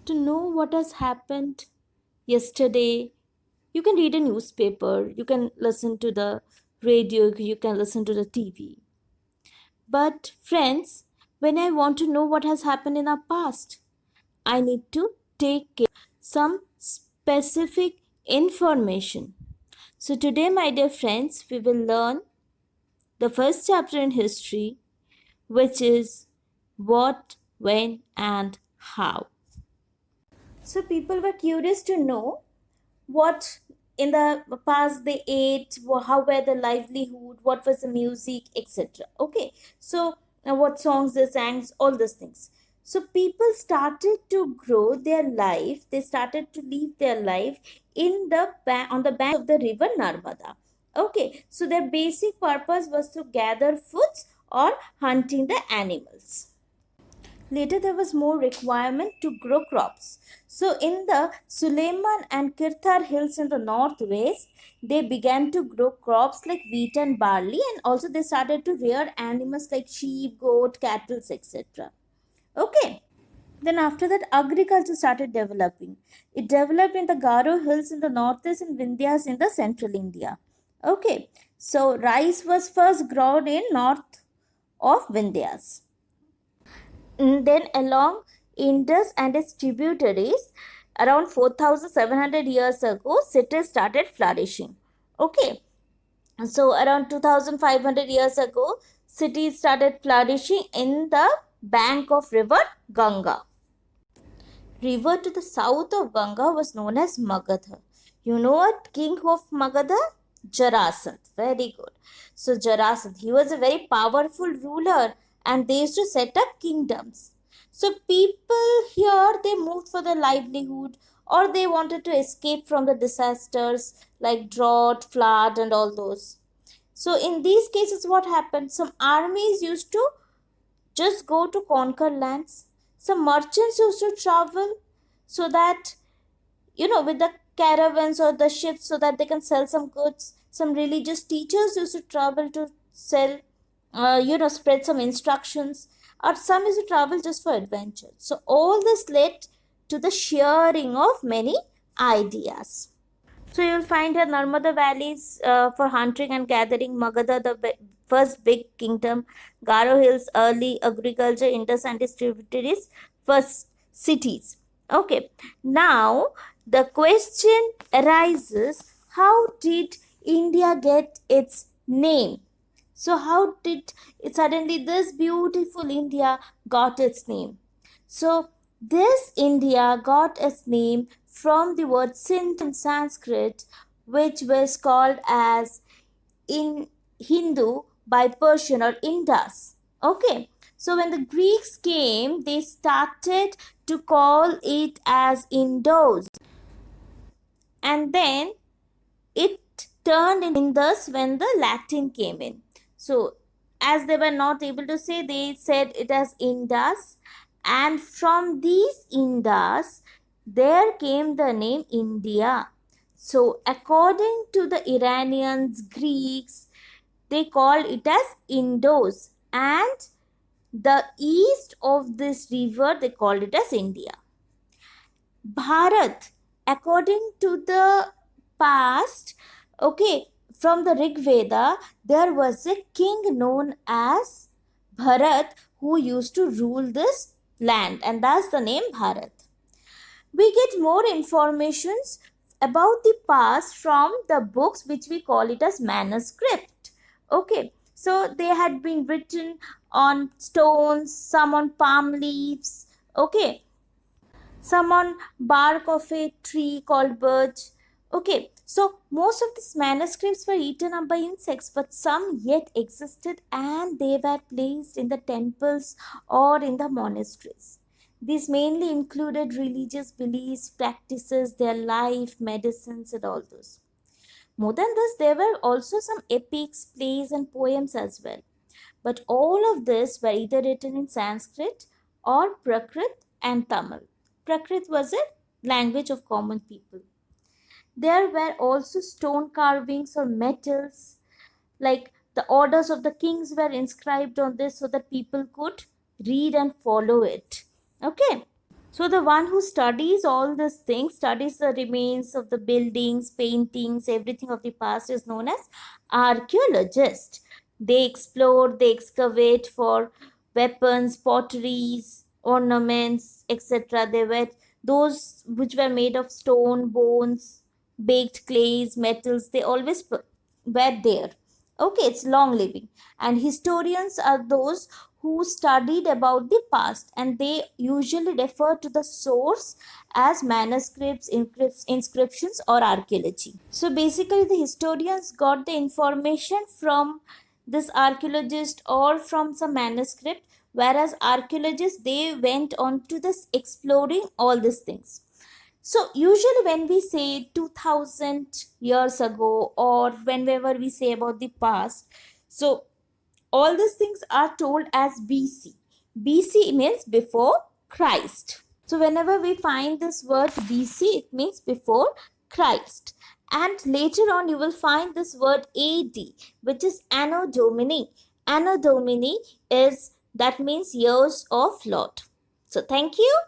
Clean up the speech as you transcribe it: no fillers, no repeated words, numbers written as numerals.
to know what has happened yesterday, you can read a newspaper, you can listen to the radio, you can listen to the TV. But, friends, when I want to know what has happened in our past, I need to take care of some specific information. So, today, my dear friends, we will learn the first chapter in history, which is what, when, and how. So, people were curious to know what in the past they ate, how were the livelihood, what was the music, etc. Okay, so what songs they sang, all these things. So people started to grow their life, they started to live their life in the on the bank of the river Narmada. Okay, so their basic purpose was to gather foods or hunting the animals. Later, there was more requirement to grow crops. So, in the Suleiman and Kirthar hills in the northwest, they began to grow crops like wheat and barley, and also they started to rear animals like sheep, goat, cattle, etc. Okay. Then after that, agriculture started developing. It developed in the Garo hills in the northeast and Vindhyas in the central India. Okay. So rice was first grown in north of Vindhyas. Then along Indus and its tributaries, around 4,700 years ago, cities started flourishing. Okay, so around 2,500 years ago, cities started flourishing in the bank of river Ganga. River to the south of Ganga was known as Magadha. You know what king of Magadha? Jarasandh. Very good. So Jarasandh, he was a very powerful ruler and they used to set up kingdoms. So people here, they moved for their livelihood or they wanted to escape from the disasters like drought, flood and all those. So in these cases, what happened? Some armies used to just go to conquer lands. Some merchants used to travel so that, with the caravans or the ships so that they can sell some goods. Some religious teachers used to travel to sell, spread some instructions, or some used to travel just for adventure. So all this led to the sharing of many ideas. So you'll find here Narmada valleys for hunting and gathering, Magadha the first big kingdom, Garo hills early agriculture, Indus and its tributaries first cities. Okay, now the question arises: how did India get its name? So how did it suddenly this beautiful India got its name? So this India got its name from the word Sindh in Sanskrit, which was called as in Hindu by Persian or Indus. Okay. So when the Greeks came, they started to call it as Indos. And then it turned in Indus when the Latin came in. So as they were not able to say, they said it as Indus. And from these Indus, there came the name India. So according to the Iranians, Greeks, they called it as Indos. And the east of this river, they called it as India. Bharat, according to the past, okay, from the Rig Veda, there was a king known as Bharat who used to rule this land, and that's the name Bharat. We get more informations about the past from the books which we call it as manuscript. Okay, so they had been written on stones, some on palm leaves. Okay, some on bark of a tree called birch. Okay, so most of these manuscripts were eaten up by insects, but some yet existed and they were placed in the temples or in the monasteries. These mainly included religious beliefs, practices, their life, medicines, and all those. More than this, there were also some epics, plays, and poems as well. But all of this were either written in Sanskrit or Prakrit and Tamil. Prakrit was a language of common people. There were also stone carvings or metals, like the orders of the kings were inscribed on this so that people could read and follow it. Okay. So the one who studies all these things, studies the remains of the buildings, paintings, everything of the past, is known as archaeologist. They explore, they excavate for weapons, potteries, ornaments, etc. They were those which were made of stone, bones, baked clays, metals. They always were there. Okay, it's long living. And historians are those who studied about the past, and they usually refer to the source as manuscripts, inscriptions, or archaeology. So basically, the historians got the information from this archaeologist or from some manuscript, whereas archaeologists, they went on to this exploring all these things. So usually when we say 2000 years ago, or whenever we say about the past, so all these things are told as BC. BC means before Christ. So whenever we find this word BC, it means before Christ. And later on, you will find this word AD, which is Anno Domini. Anno Domini is, that means years of Lord. So thank you.